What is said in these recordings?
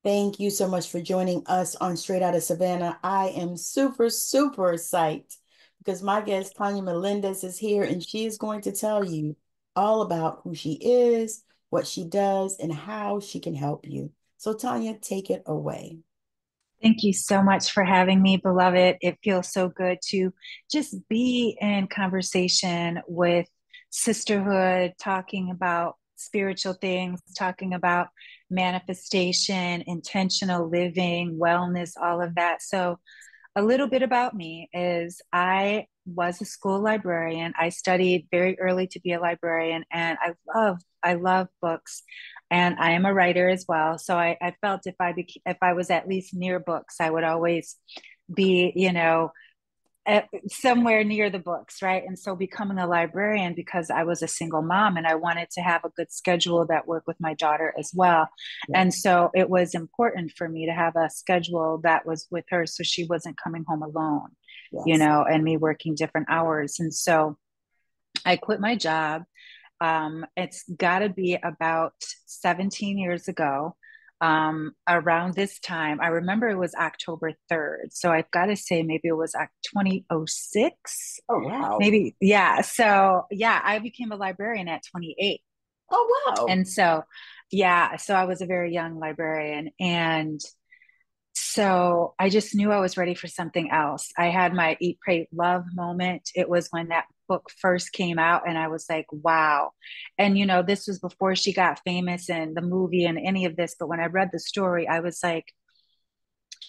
Thank you so much for joining us on Straight Outta Savannah. I am super, super psyched because my guest, Tonya Melendez, is here and she is going to tell you all about who she is, what she does, and how she can help you. So, Tonya, take it away. Thank you so much for having me, beloved. It feels so good to just be in conversation with sisterhood, talking about spiritual things, talking about manifestation, intentional living, wellness, all of that. So, a little bit about me is I was a school librarian. I studied very early to be a librarian, and I love books, and I am a writer as well. So I felt if I was at least near books, I would always be, somewhere near the books, right? And so becoming a librarian, because I was a single mom and I wanted to have a good schedule that worked with my daughter as well. Yes, And so it was important for me to have a schedule that was with her so she wasn't coming home alone, yes. and me working different hours. And so I quit my job. It's got to be about 17 years ago. Around this time, I remember it was October 3rd. So I've got to say, maybe it was 2006. Oh, wow. Maybe, yeah. So, yeah, I became a librarian at 28. Oh, wow. And so, yeah, so I was a very young librarian. And so I just knew I was ready for something else. I had my Eat, Pray, Love moment. It was when that book first came out, and I was like, wow. And, this was before she got famous and the movie and any of this. But when I read the story, I was like,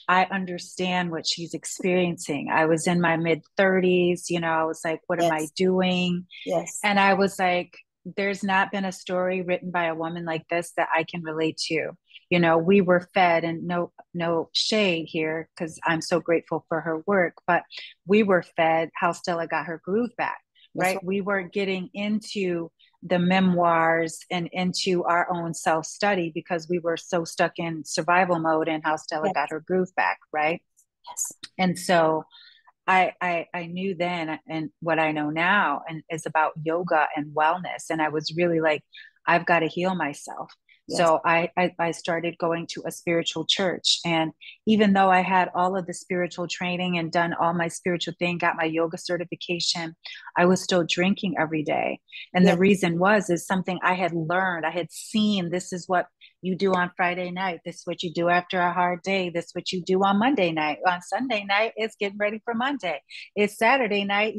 I understand what she's experiencing. I was in my mid 30s, I was like, what am I Yes, doing? yes, And I was like, there's not been a story written by a woman like this that I can relate to. We were fed, and no shade here because I'm so grateful for her work, but we were fed how Stella got her groove back, that's right? right. We weren't getting into the memoirs and into our own self study because we were so stuck in survival mode and how Stella Yes, got her groove back, right? yes, And so I knew then, and what I know now and is about yoga and wellness. And I was really like, I've got to heal myself. yes, So I started going to a spiritual church. And even though I had all of the spiritual training and done all my spiritual thing, got my yoga certification, I was still drinking every day. And the yes, reason is something I had learned. I had seen this is what you do on Friday night. This is what you do after a hard day. This is what you do on Monday night. On Sunday night, it's getting ready for Monday. It's Saturday night,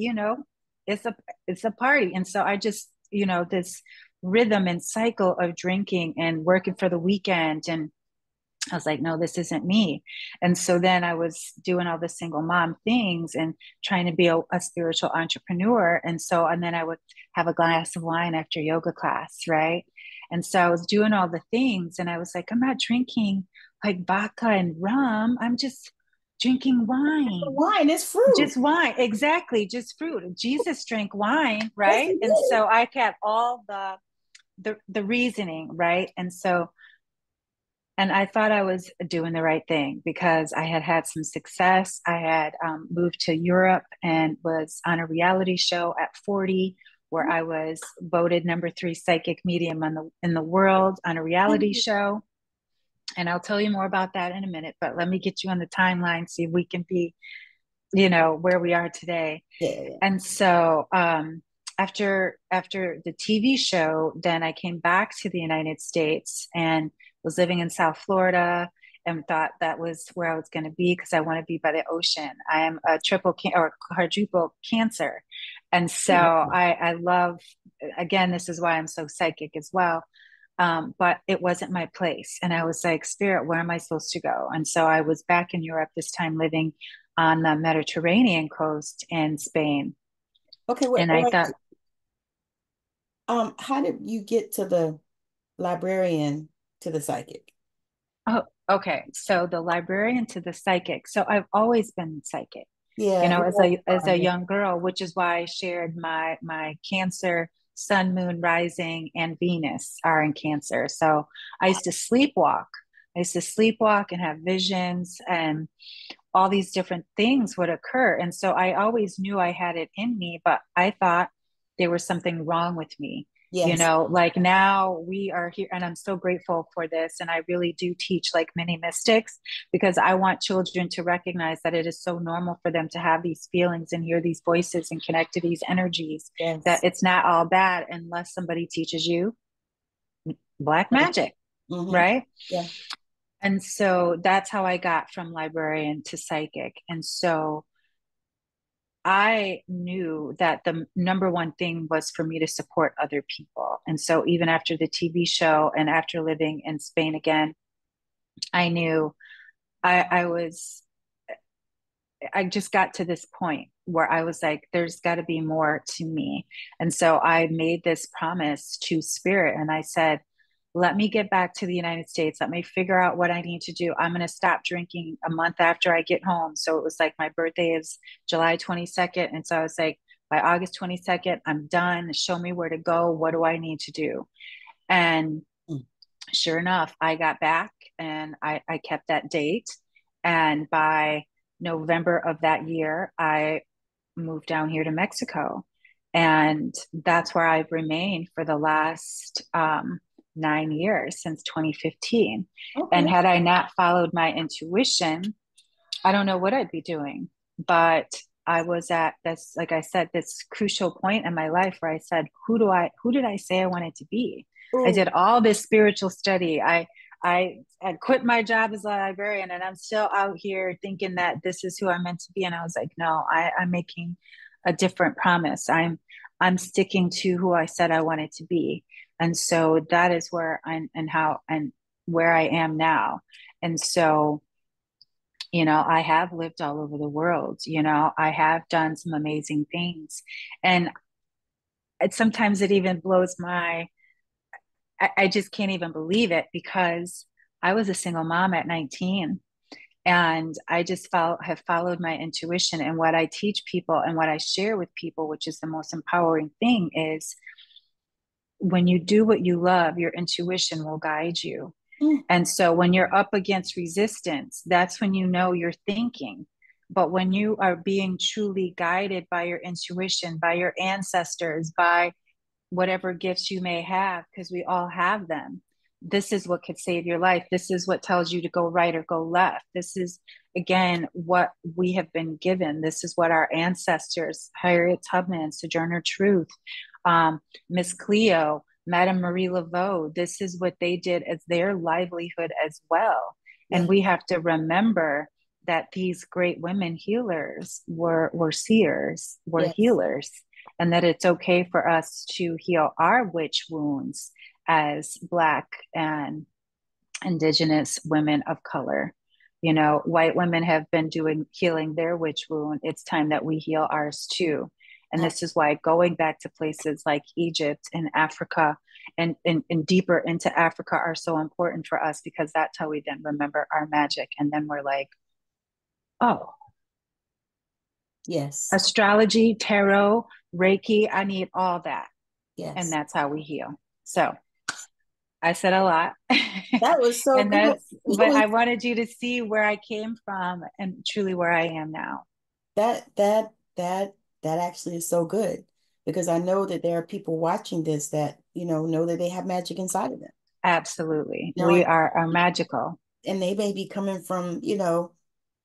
it's a party. And so I just, this rhythm and cycle of drinking and working for the weekend. And I was like, no, this isn't me. And so then I was doing all the single mom things and trying to be a spiritual entrepreneur. And then I would have a glass of wine after yoga class, right? And so I was doing all the things, and I was like, I'm not drinking like vodka and rum. I'm just drinking wine. wine is fruit. Just wine, exactly, just fruit. Jesus drank wine, Yes, right? he And did. so I kept all the reasoning, right? And I thought I was doing the right thing because I had had some success. I had moved to Europe and was on a reality show at 40, where I was voted number three psychic medium in the world on a reality show. And I'll tell you more about that in a minute, but let me get you on the timeline, see if we can be, where we are today. Yeah. And so after the TV show, then I came back to the United States and was living in South Florida and thought that was where I was going to be because I want to be by the ocean. I am a or quadruple cancer. And so I love, again, this is why I'm so psychic as well. But it wasn't my place. And I was like, Spirit, where am I supposed to go? And so I was back in Europe this time living on the Mediterranean coast in Spain. Okay, wait, And I wait. thought, How did you get to the librarian to the psychic? oh, okay. So the librarian to the psychic. So I've always been psychic, Yeah, you as a know, young girl, which is why I shared my Cancer, Sun, Moon, Rising, and Venus are in Cancer. So I used to sleepwalk. I used to sleepwalk and have visions, and all these different things would occur. And so I always knew I had it in me, but I thought there was something wrong with me. Yes. Like now we are here, and I'm so grateful for this. And I really do teach like mini mystics because I want children to recognize that it is so normal for them to have these feelings and hear these voices and connect to these energies, that Yes. it's not all bad unless somebody teaches you black Yes. magic, Mm-hmm. right? Yeah. And so that's how I got from librarian to psychic. And so I knew that the number one thing was for me to support other people. And so even after the TV show and after living in Spain again, I knew I was, I just got to this point where I was like, there's got to be more to me. And so I made this promise to spirit and I said, let me get back to the United States. Let me figure out what I need to do. I'm going to stop drinking a month after I get home. So it was like my birthday is July 22nd. And so I was like, by August 22nd, I'm done. Show me where to go. What do I need to do? And Mm. sure enough, I got back and I kept that date. And by November of that year, I moved down here to Mexico. And that's where I've remained for the last 9 years since 2015. And Okay. had I not followed my intuition, I don't know what I'd be doing. But I was at this, like I said, this crucial point in my life where I said, who did I say I wanted to be? I did Oh, all this spiritual study. I had quit my job as a librarian and I'm still out here thinking that this is who I'm meant to be. And I was like, no, I'm making a different promise. I'm sticking to who I said I wanted to be. And so that is where I'm and how and where I am now. And so I have lived all over the world. I have done some amazing things. And sometimes it even blows I just can't even believe it because I was a single mom at 19 and I just have followed my intuition. And what I teach people and what I share with people, which is the most empowering thing, is when you do what you love, your intuition will guide you. mm, And so when you're up against resistance, that's when you know you're thinking. But when you are being truly guided by your intuition, by your ancestors, by whatever gifts you may have, because we all have them, this is what could save your life. This is what tells you to go right or go left. This is, again, what we have been given. This is what our ancestors, Harriet Tubman, Sojourner Truth, Miss Cleo, Madame Marie Laveau, this is what they did as their livelihood as well. yeah. And we have to remember that these great women healers were seers, were Yes. healers, and that it's okay for us to heal our witch wounds as Black and Indigenous women of color. White women have been doing healing their witch wound. It's time that we heal ours too. And this is why going back to places like Egypt and Africa and deeper into Africa are so important for us because that's how we then remember our magic. And then we're like, oh, Yes. astrology, tarot, Reiki, I need all that. And Yes. that's how we heal. So I said a lot. That was so And good. but I wanted you to see where I came from and truly where I am now. That that that that actually is so good because I know that there are people watching this that, know that they have magic inside of them. Absolutely. You know, We are magical. and they may be coming from,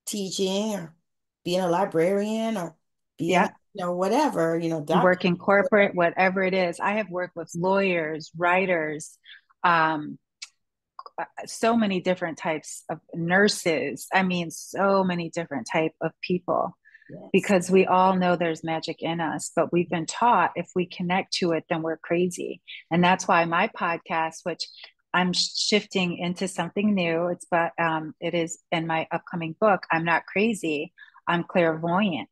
teaching or being a librarian or being, Yeah. whatever, doctor. Working corporate, whatever it is. I have worked with lawyers, writers, um, so many different types of nurses. I mean, so many different type of people Yes. because we all know there's magic in us, but we've been taught if we connect to it, then we're crazy. And that's why my podcast, which I'm shifting into something new, it is in my upcoming book. I'm not crazy. I'm clairvoyant.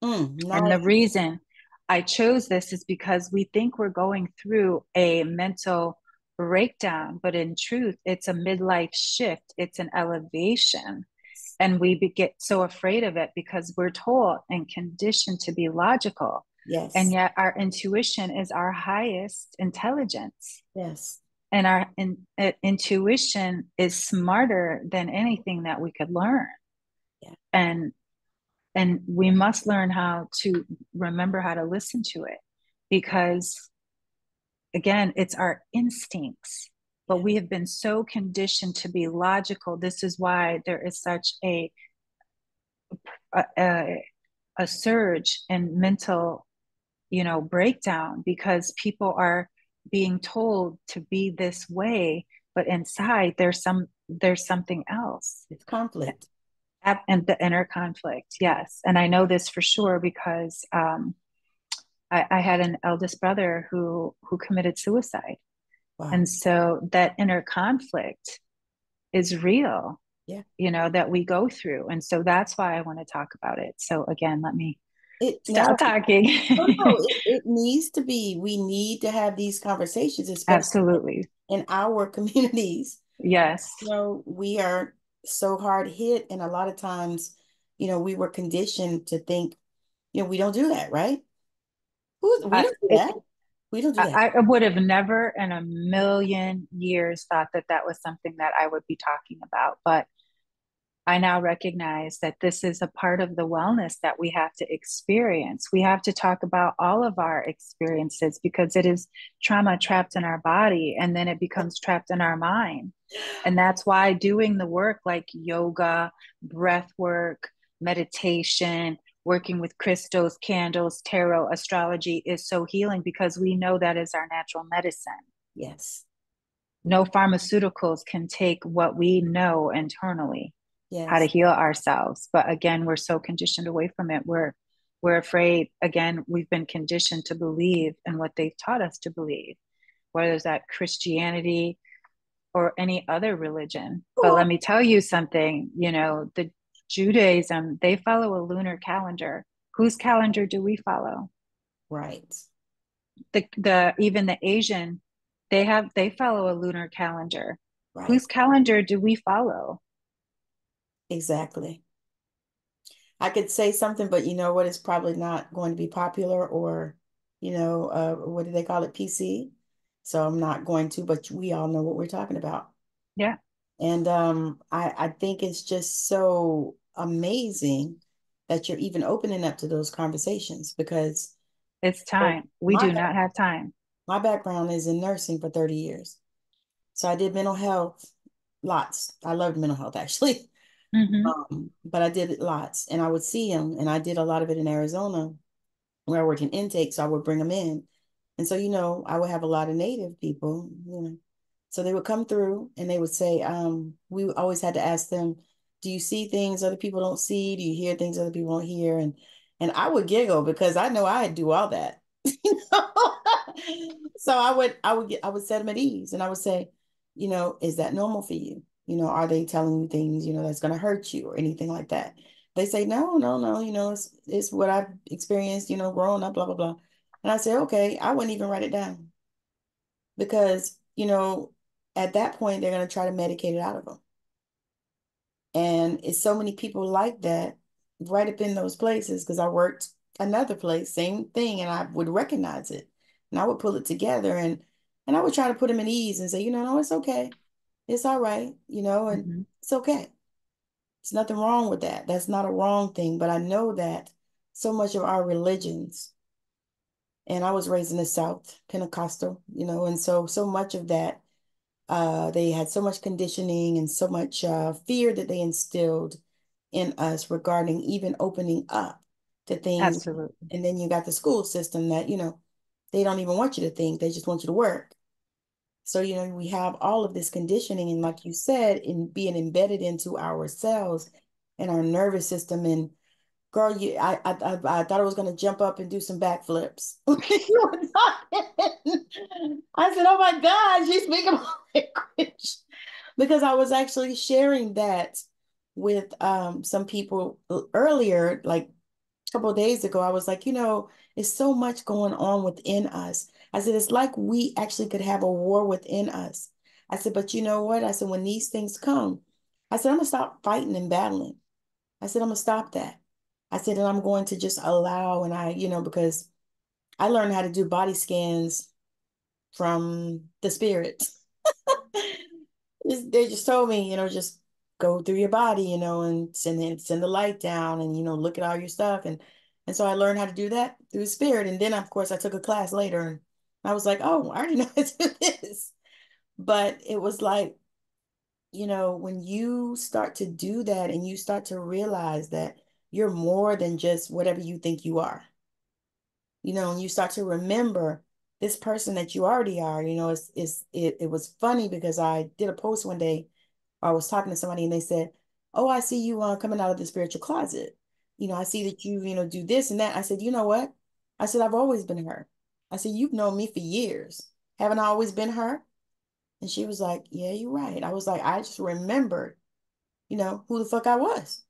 And the Nice. reason I chose this is because we think we're going through a mental breakdown, but in truth, it's a midlife shift, it's an elevation. And we get so afraid of it because we're told and conditioned to be logical. And Yes. yet, our intuition is our highest intelligence. Yes. And intuition is smarter than anything that we could learn. Yeah. And we must learn how to remember how to listen to it because again, it's our instincts, but Yeah, we have been so conditioned to be logical. This is why there is such a, a surge in mental, breakdown, because people are being told to be this way, but inside there's something else. it's conflict. And the inner conflict, yes. And I know this for sure because I had an eldest brother who committed suicide. Wow. And so that inner conflict is real, Yeah. that we go through. And so that's why I want to talk about it. So again, let me It stop no, talking. no, it needs to be. We need to have these conversations, especially Absolutely. in our communities. Yes. We are so hard hit, and a lot of times, we were conditioned to think, we don't do that, right? We I, don't do it, that. We don't do that. I would have never in a million years thought that that was something that I would be talking about. But I now recognize that this is a part of the wellness that we have to experience. We have to talk about all of our experiences because it is trauma trapped in our body and then it becomes trapped in our mind. And that's why doing the work like yoga, breath work, meditation, working with crystals, candles, tarot, astrology is so healing because we know that is our natural medicine. Yes. No pharmaceuticals can take what we know internally how to Yes. heal ourselves. But again, we're so conditioned away from it. We're afraid. Again, we've been conditioned to believe in what they've taught us to believe, whether it's that Christianity or any other religion. But let Oh, me tell you something, the Judaism, they follow a lunar calendar. Whose calendar do we follow? right. The even the Asian, they follow a lunar calendar. Right. Whose calendar do we follow? Exactly. I could say something, but you know what? It's probably not going to be popular or, what do they call it? PC. So I'm not going to, but we all know what we're talking about. Yeah, And I think it's just so amazing that you're even opening up to those conversations because it's well, time. We do not have time. my background is in nursing for 30 years. So I did mental health lots. I loved mental health actually. Mm-hmm. But I did it lots and I would see them and I did a lot of it in Arizona where I worked in intake. So I would bring them in. And so, I would have a lot of native people. So they would come through and they would say, we always had to ask them, do you see things other people don't see? Do you hear things other people don't hear? And I would giggle because I know I'd do all that. You know? So I would set them at ease and I would say, is that normal for you? Are they telling you things, that's gonna hurt you or anything like that? They say, no, no, no, it's what I've experienced, growing up, blah, blah, blah. And I say, okay, I wouldn't even write it down because, at that point, they're going to try to medicate it out of them. And it's so many people like that right up in those places because I worked another place, same thing, and I would recognize it and I would pull it together and I would try to put them at ease and say, no, it's okay. It's all right, and Mm-hmm. it's okay. There's nothing wrong with that. That's not a wrong thing. But I know that so much of our religions, and I was raised in the South, Pentecostal, and so much of that, they had so much conditioning and so much fear that they instilled in us regarding even opening up to things. Absolutely. And then you got the school system that, they don't even want you to think, they just want you to work. So, we have all of this conditioning, and like you said, in being embedded into ourselves and our nervous system. And girl, I thought I was gonna jump up and do some backflips. You were talking. I said, "Oh my God, she's speaking my language," because I was actually sharing that with some people earlier, like a couple of days ago. I was like, it's so much going on within us. I said, it's like we actually could have a war within us. I said, but you know what? I said, when these things come, I said, I'm gonna stop fighting and battling. I said, I'm gonna stop that. I said, and I'm going to just allow, and because I learned how to do body scans from the spirit. They just told me, just go through your body, and send the light down and, look at all your stuff. And so I learned how to do that through spirit. And then of course I took a class later I was like, oh, I already know how to do this. But it was like, when you start to do that and you start to realize that you're more than just whatever you think you are, and you start to remember this person that you already are, it was funny because I did a post one day. I was talking to somebody and they said, oh, I see you coming out of the spiritual closet. I see that you do this and that. I said, you know what? I said, I've always been her. I said, you've known me for years. Haven't I always been her? And she was like, yeah, you're right. I was like, I just remembered, who the fuck I was.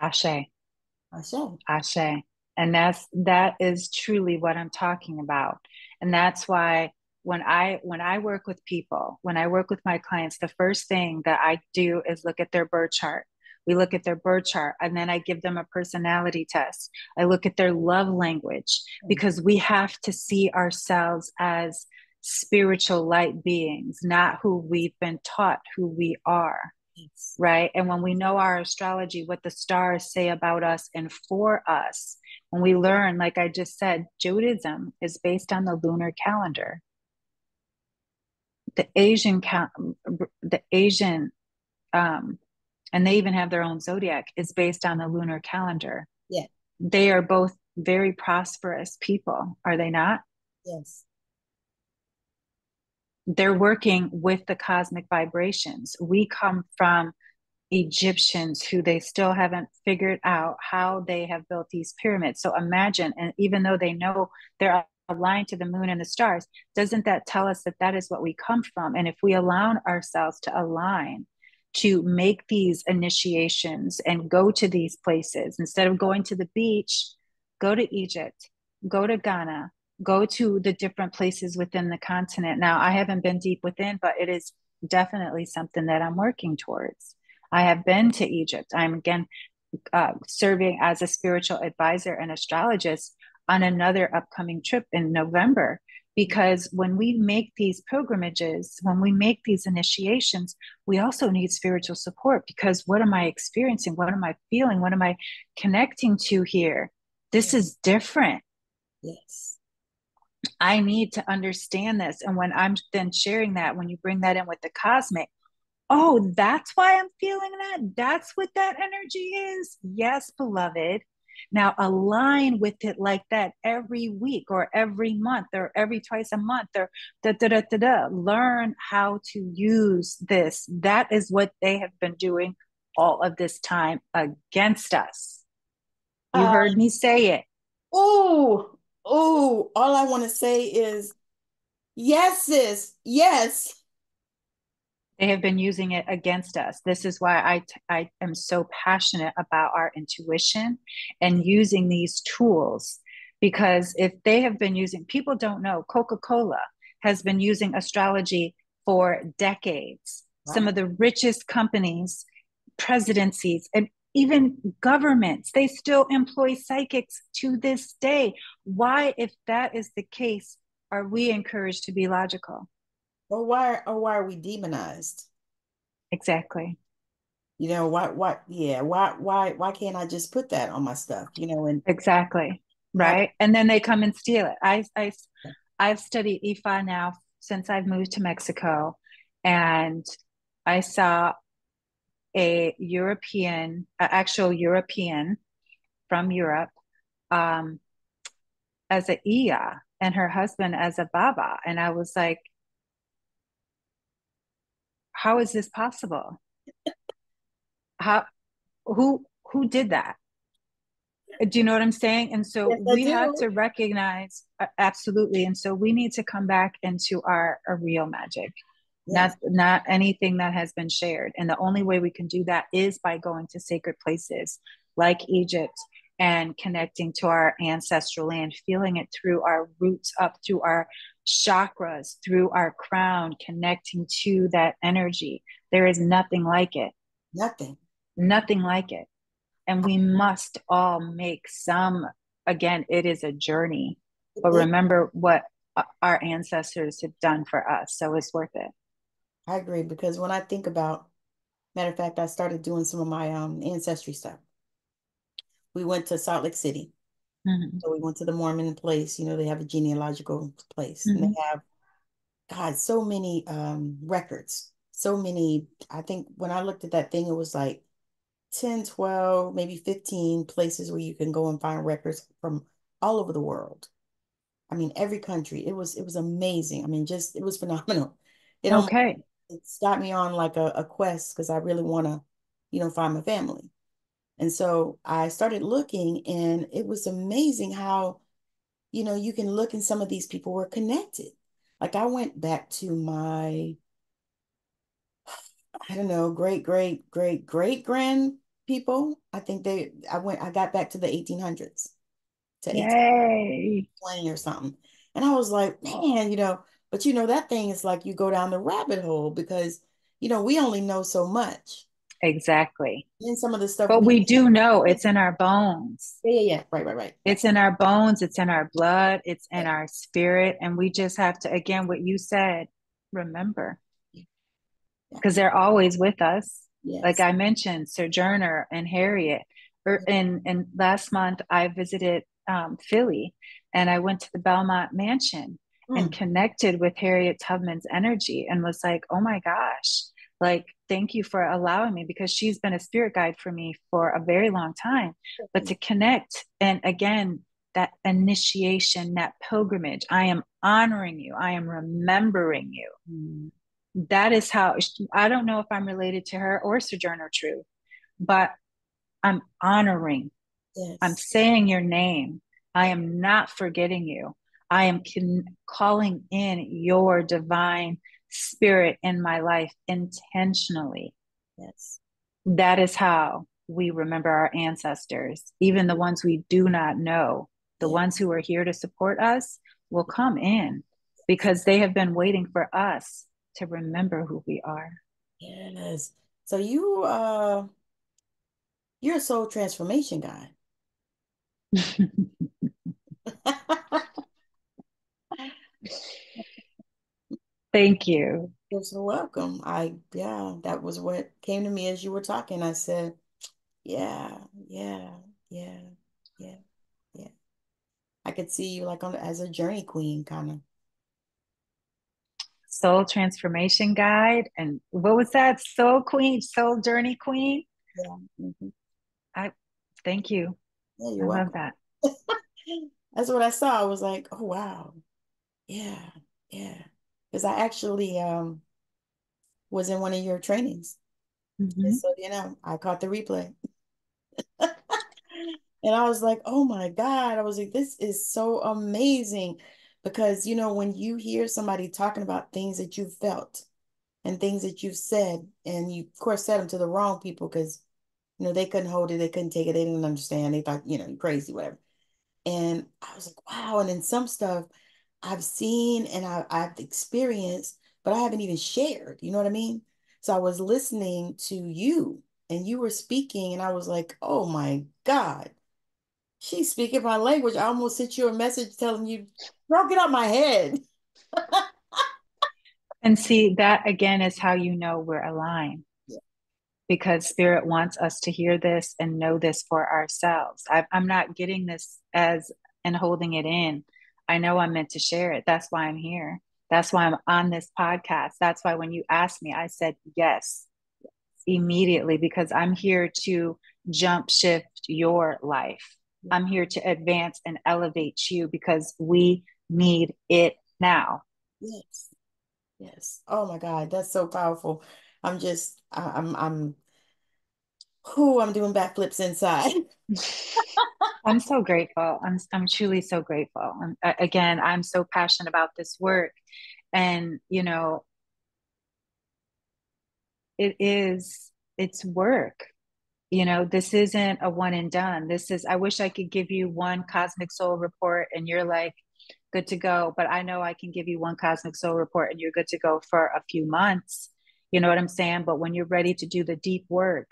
Ashe. I said, Ashe. And that is truly what I'm talking about. And that's why when I work with people, when I work with my clients, the first thing that I do is look at their birth chart. We look at their birth chart and then I give them a personality test. I look at their love language because we have to see ourselves as spiritual light beings, not who we've been taught who we are. yes, Right. And when we know our astrology, what the stars say about us and for us, when we learn, like I just said, Judaism is based on the lunar calendar. The Asian, the Asian, um, and they even have their own zodiac, is based on the lunar calendar. yeah, They are both very prosperous people, are they not? yes. They're working with the cosmic vibrations. We come from Egyptians who they still haven't figured out how they have built these pyramids. So imagine, and even though they know they're aligned to the moon and the stars, doesn't that tell us that that is what we come from? And if we allow ourselves to align, to make these initiations and go to these places, instead of going to the beach, go to Egypt, go to Ghana, go to the different places within the continent. Now, I haven't been deep within, but it is definitely something that I'm working towards. I have been to Egypt. I'm again serving as a spiritual advisor and astrologist on another upcoming trip in November. Because when we make these pilgrimages, when we make these initiations, we also need spiritual support. Because what am I experiencing? What am I feeling? What am I connecting to here? This Yeah. is different. Yes. I need to understand this. And when I'm then sharing that, when you bring that in with the cosmic, oh, that's why I'm feeling that. That's what that energy is. Yes, beloved. Now align with it like that every week or every month or every twice a month or da da da da da. Learn how to use this. That is what they have been doing all of this time against us. You Uh, heard me say it. oh, oh, all I want to say is yes, sis. Yes. They have been using it against us. This is why I am so passionate about our intuition and using these tools. Because if they have been using, people don't know, Coca-Cola has been using astrology for decades. Some Right. of the richest companies, presidencies, and even governments, they still employ psychics to this day. Why, if that is the case, are we encouraged to be logical? Or why are we demonized? Exactly. Why can't I just put that on my stuff? And Exactly. have Right. And then they come and steal it. I've studied IFA now since I've moved to Mexico. And I saw a European, actual European from Europe, um, as a Iya and her husband as a Baba. And I was like, how is this possible? How, who did that? Do you know what I'm saying? And so yes, I we have do. to recognize absolutely. And so we need to come back into our real magic, Yes. not anything that has been shared. And the only way we can do that is by going to sacred places like Egypt and connecting to our ancestral land, feeling it through our roots up through our chakras, through our crown, connecting to that energy. There is nothing like it. Nothing. Nothing like it. And we must all make some, again, it is a journey, but It- remember what our ancestors have done for us. So it's worth it. I agree because when I think about, matter of fact, I started doing some of my ancestry stuff. We went to Salt Lake City Hmm. So we went to the Mormon place. They have a genealogical place, and they Hmm. have, God, so many records. So many. I think when I looked at that thing, it was like 10, 12, maybe 15 places where you can go and find records from all over the world. I mean, every country. It was amazing. I mean, just it was phenomenal. It almost Okay. it got me on like a quest because I really want to, find my family. And so I started looking, and it was amazing how, you can look and some of these people were connected. Like I went back to my, I don't know, great, great, great, great grand people. I got back to the 1800s, to Yay. 1820 or something. And I was like, man, but that thing is like you go down the rabbit hole because, we only know so much. Exactly. And some of the stuff But we, we do know it's in our bones. yeah, yeah, yeah, right, right, right, right. It's in our bones, it's in our blood, it's in Yeah, our spirit. And we just have to, again, what you said, remember, yeah, yeah. because they're always with us. Like Yes. I mentioned, Sojourner and Harriet. Yeah. And last month, I visited Philly, and I went to the Belmont Mansion and Mm, connected with Harriet Tubman's energy and was like, oh my gosh, like, thank you for allowing me, because she's been a spirit guide for me for a very long time. But to connect, and again, that initiation, that pilgrimage, I am honoring you, I am remembering you. mm, That is how, I don't know if I'm related to her or Sojourner Truth, but I'm honoring, I'm yes. saying your name. I am not forgetting you. I am calling in your divine spirit in my life intentionally. Yes. That is how we remember our ancestors, even the ones we do not know. The Yeah. ones who are here to support us will come in because they have been waiting for us to remember who we are. Yes. So you're a soul transformation guy. Thank you. You're so welcome. Yeah, that was what came to me as you were talking. I said, yeah, yeah, yeah, yeah, yeah. I could see you like as a journey queen, kind of. Soul transformation guide. And what was that? Soul queen, soul journey queen. Yeah. I thank you. Yeah, you're I love welcome. that. That's what I saw. I was like, oh wow. Yeah, yeah. Because I actually was in one of your trainings. And Hmm. so, I caught the replay. And I was like, oh my God. I was like, this is so amazing. Because, when you hear somebody talking about things that you felt and things that you've said, and you, of course, said them to the wrong people because, they couldn't hold it, they couldn't take it, they didn't understand. They thought, you're crazy, whatever. And I was like, wow. And then some stuff I've seen and I've experienced, but I haven't even shared. You know what I mean? So I was listening to you and you were speaking, and I was like, oh my God, she's speaking my language. I almost sent you a message telling you, girl, get out my head. And see, that again is how you know we're aligned, Yeah. because spirit wants us to hear this and know this for ourselves. I'm not getting this as and holding it in. I know I'm meant to share it. That's why I'm here. That's why I'm on this podcast. That's why when you asked me, I said yes immediately, because I'm here to jump shift your life. I'm here to advance and elevate you because we need it now. Yes. Yes. Oh my God, that's so powerful. I'm doing backflips inside. I'm so grateful. I'm truly so grateful. Again, I'm so passionate about this work, and it's work. This isn't a one and done. This is, I wish I could give you one cosmic soul report and you're like good to go, but I know I can give you one cosmic soul report and you're good to go for a few months. You know what I'm saying? But when you're ready to do the deep work,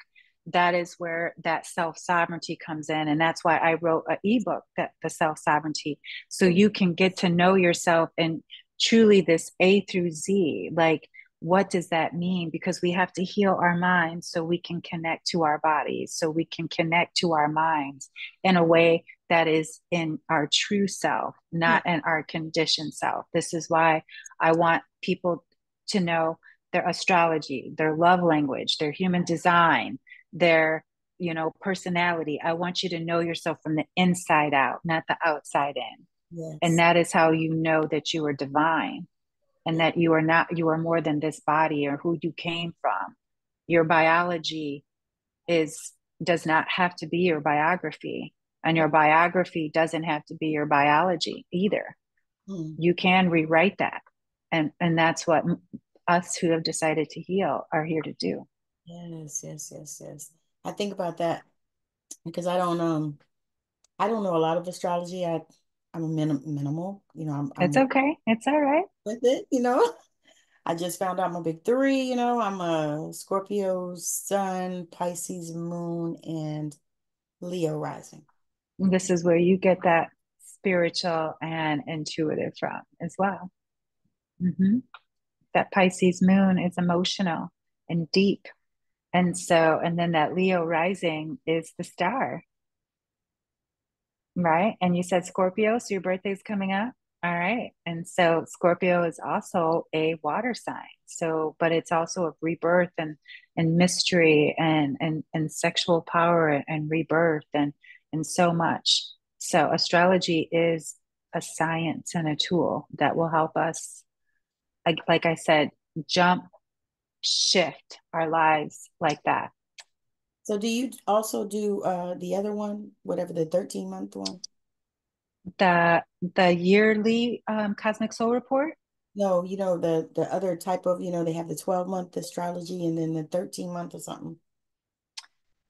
that is where that self sovereignty comes in. And that's why I wrote an ebook, that the self sovereignty, so you can get to know yourself and truly this A through Z. Like, what does that mean? Because we have to heal our minds so we can connect to our bodies, so we can connect to our minds in a way that is in our true self, Hmm. not in our conditioned self. This is why I want people to know their astrology, their love language, their human design, their personality. I want you to know yourself from the inside out, not the outside in. And Yes. that is how you know that you are divine and Yeah. that you are more than this body or who you came from. Your biology is does not have to be your biography, and your biography doesn't have to be your biology either. Hmm. You can rewrite that, and that's what us who have decided to heal are here to do. Yes, yes, yes, yes. I think about that because I don't know a lot of astrology. I'm a minimal, It's I'm okay. It's all right. with it. I just found out I'm a big three. I'm a Scorpio sun, Pisces moon, and Leo rising. This is where you get that spiritual and intuitive from as well. Mm-hmm. That Pisces moon is emotional and deep. And then that Leo rising is the star, right? And you said Scorpio, so your birthday's coming up. All right. And so Scorpio is also a water sign. So, but it's also a rebirth and mystery and sexual power and rebirth and so much. So astrology is a science and a tool that will help us, like I said, jump, shift our lives like that. So do you also do the other one, whatever the 13-month one? The yearly cosmic soul report. No, the other type of, they have the 12-month astrology and then the 13-month or something.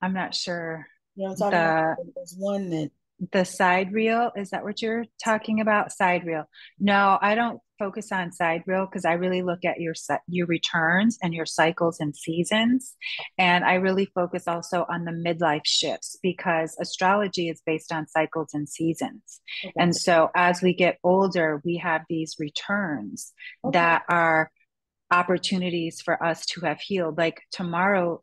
I'm not sure. You know what I'm talking about? The There's one that, the side reel, is that what you're talking about? Side reel. No, I don't focus on side reel because I really look at your returns and your cycles and seasons. And I really focus also on the midlife shifts because astrology is based on cycles and seasons. okay. And so as we get older, we have these returns Okay. that are opportunities for us to have healed. Like tomorrow,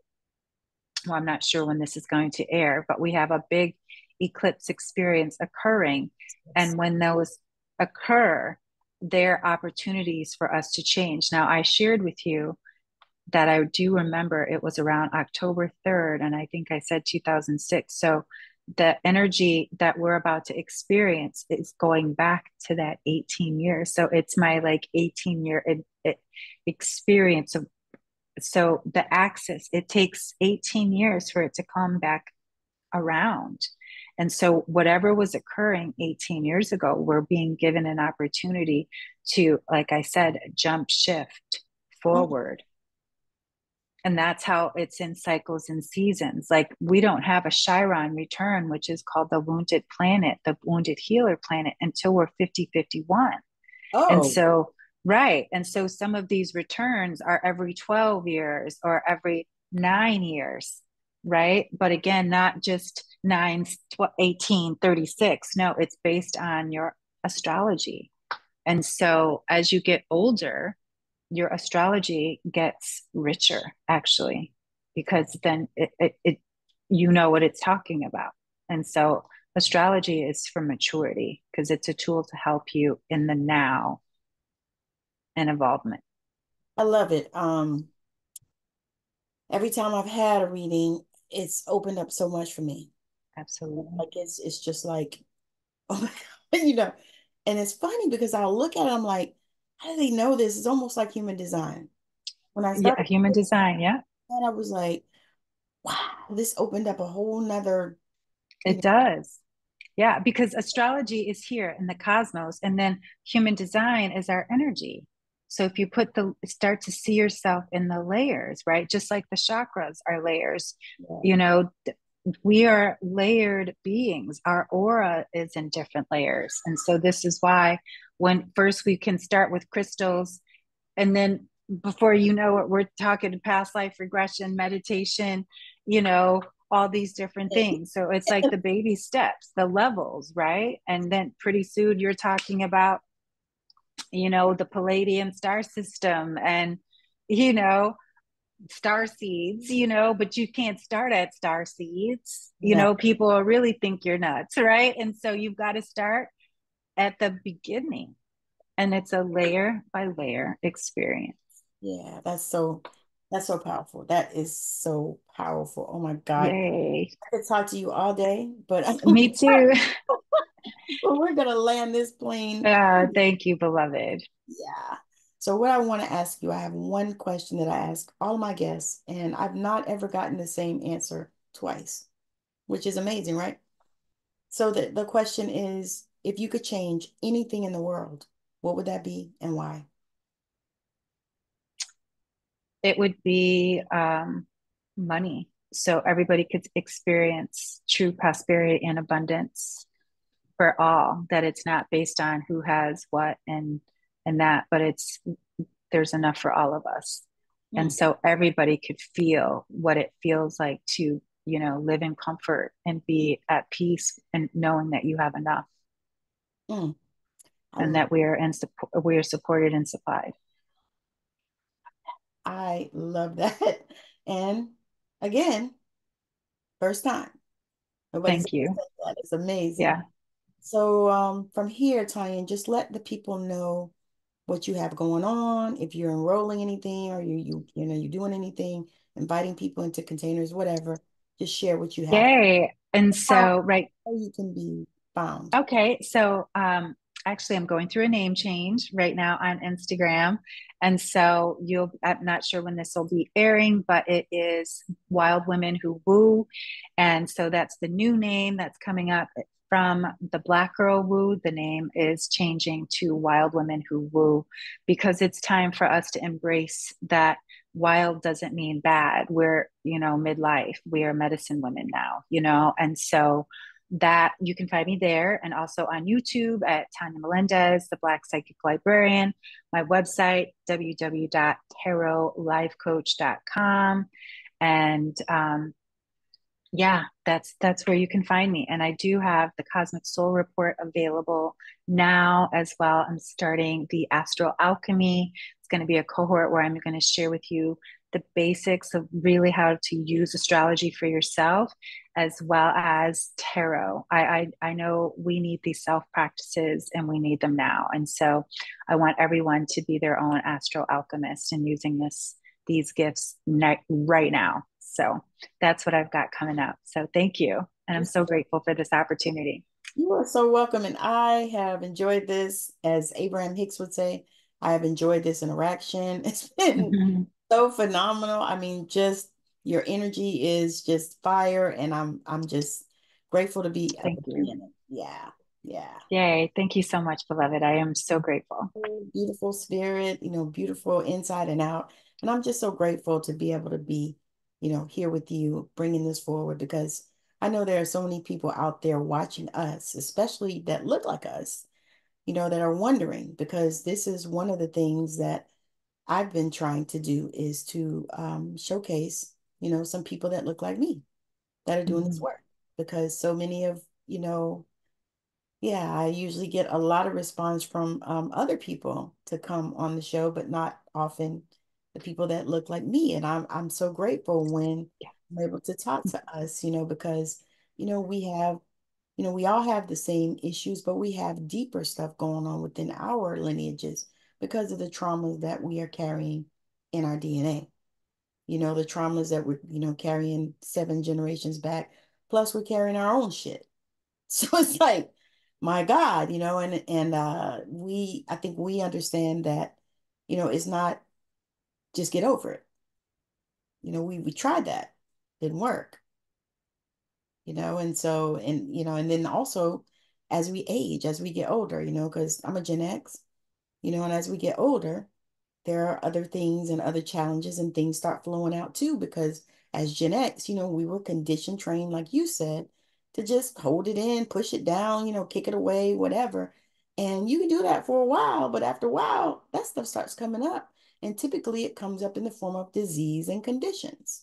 well, I'm not sure when this is going to air, but we have a big eclipse experience occurring. Yes. And when those occur, they're opportunities for us to change. Now, I shared with you that I do remember it was around October 3rd, and I think I said 2006. So the energy that we're about to experience is going back to that 18 years. So it's my like 18-year experience of, so the axis, it takes 18 years for it to come back around. And so whatever was occurring 18 years ago, we're being given an opportunity to, like I said, jump shift Mhm. forward. And that's how it's in cycles and seasons. Like we don't have a Chiron return, which is called the wounded planet, the wounded healer planet, until we're 50, 51. And Oh, so, right. And so some of these returns are every 12 years or every 9 years, right? But again, not just 9, 18, 36. No, it's based on your astrology. And so as you get older, your astrology gets richer, actually, because then you know what it's talking about. And so astrology is for maturity because it's a tool to help you in the now and involvement. I love it. Every time I've had a reading, it's opened up so much for me. Absolutely. Like it's just like, oh my God. And it's funny because I'll look at it, I'm like, how do they know this? It's almost like human design. When I Yeah, started, human design. Yeah, I was like, wow, this opened up a whole nother, you it know, does. Yeah, because astrology is here in the cosmos, and then human design is our energy. So if you start to see yourself in the layers, right? Just like the chakras are layers, yeah. you know, we are layered beings. Our aura is in different layers. And so this is why when first we can start with crystals, and then before you know it, we're talking past life regression, meditation, all these different things. So it's like the baby steps, the levels, right? And then pretty soon you're talking about, the Palladian star system and, you know, star seeds, but you can't start at star seeds. No. People really think you're nuts, right? And so you've got to start at the beginning. And it's a layer by layer experience. Yeah, that's so powerful. That is so powerful. Oh my God. Yay. I could talk to you all day, but Me too. we're gonna land this plane. Thank you, beloved. Yeah. So what I want to ask you, I have one question that I ask all my guests, and I've not ever gotten the same answer twice, which is amazing, right? So the question is, if you could change anything in the world, what would that be and why? It would be money. So everybody could experience true prosperity and abundance for all, that it's not based on who has what and that, but it's there's enough for all of us. And Mm, so everybody could feel what it feels like to, live in comfort and be at peace and knowing that you have enough mm. and I that we are supported and supplied. I love that. And again, first time. Nobody's Thank ever you. said that. It's amazing. Yeah. So from here, Tanya, just let the people know what you have going on, if you're enrolling anything or you're doing anything, inviting people into containers, whatever. Just share what you have. Yay. And How so, right. you can be found. Okay. So, actually, I'm going through a name change right now on Instagram. And so I'm not sure when this will be airing, but it is Wild Women Who Woo. And so that's the new name that's coming up from the Black Girl Woo. The name is changing to Wild Women Who Woo because it's time for us to embrace that wild doesn't mean bad. We're, midlife. We are medicine women now, and so that you can find me there and also on YouTube at Tonya Melendez, the Black Psychic Librarian, my website, www.tarotlifecoach.com. And yeah, that's where you can find me. And I do have the Cosmic Soul Report available now as well. I'm starting the Astral Alchemy. It's going to be a cohort where I'm going to share with you the basics of really how to use astrology for yourself, as well as tarot. I know we need these self practices and we need them now. And so I want everyone to be their own astral alchemist and using these gifts right now. So that's what I've got coming up. So thank you. And I'm so grateful for this opportunity. You are so welcome. And I have enjoyed this, as Abraham Hicks would say, I have enjoyed this interaction. It's been Mhm. so phenomenal. I mean, just your energy is just fire, and I'm just grateful to be able Thank to be you. in it. Yeah, yeah. Yay. Thank you so much, beloved. I am so grateful. Beautiful spirit, beautiful inside and out. And I'm just so grateful to be able to be, here with you, bringing this forward because I know there are so many people out there watching us, especially that look like us, that are wondering because this is one of the things that I've been trying to do is to showcase, some people that look like me that are doing this Mhm. work because so many of, yeah, I usually get a lot of response from other people to come on the show, but not often the people that look like me. And I'm so grateful when Yeah. I'm able to talk to us, because we have, we all have the same issues, but we have deeper stuff going on within our lineages because of the traumas that we are carrying in our DNA. The traumas that we're, carrying 7 generations back, plus we're carrying our own shit. So it's like, my God, and I think we understand that, it's not just get over it. We tried that, didn't work, and so and then also as we age, as we get older, because I'm a Gen X, and as we get older, there are other things and other challenges and things start flowing out too, because as Gen X, we were conditioned, trained, like you said, to just hold it in, push it down, kick it away, whatever. And you can do that for a while, but after a while, that stuff starts coming up. And typically it comes up in the form of disease and conditions.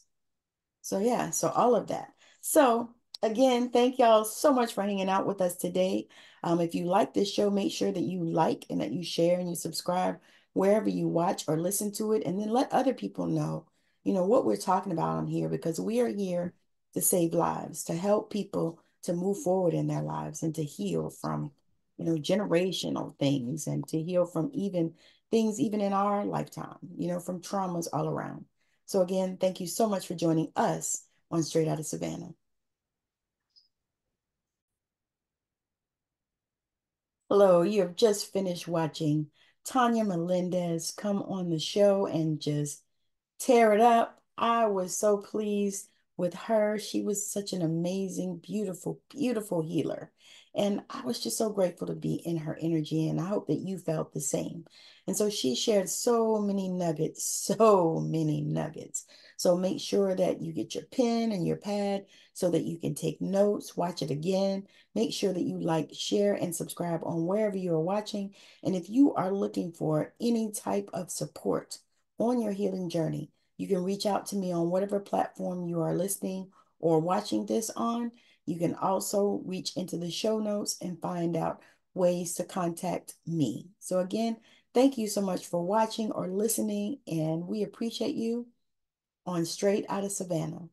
So yeah, so all of that. So again, thank y'all so much for hanging out with us today. If you like this show, make sure that you like and that you share and you subscribe wherever you watch or listen to it, and then let other people know what we're talking about on here, because we are here to save lives, to help people to move forward in their lives and to heal from, generational things, and to heal from even things even in our lifetime, from traumas all around. So again, thank you so much for joining us on Straight Outta Savannah. Hello, you have just finished watching Tonya Melendez come on the show and just tear it up. I was so pleased with her. She was such an amazing, beautiful, beautiful healer. And I was just so grateful to be in her energy. And I hope that you felt the same. And so she shared so many nuggets, so many nuggets. So make sure that you get your pen and your pad so that you can take notes, watch it again. Make sure that you like, share, and subscribe on wherever you are watching. And if you are looking for any type of support on your healing journey, you can reach out to me on whatever platform you are listening or watching this on. You can also reach into the show notes and find out ways to contact me. So, again, thank you so much for watching or listening, and we appreciate you on Straight Outta Savannah.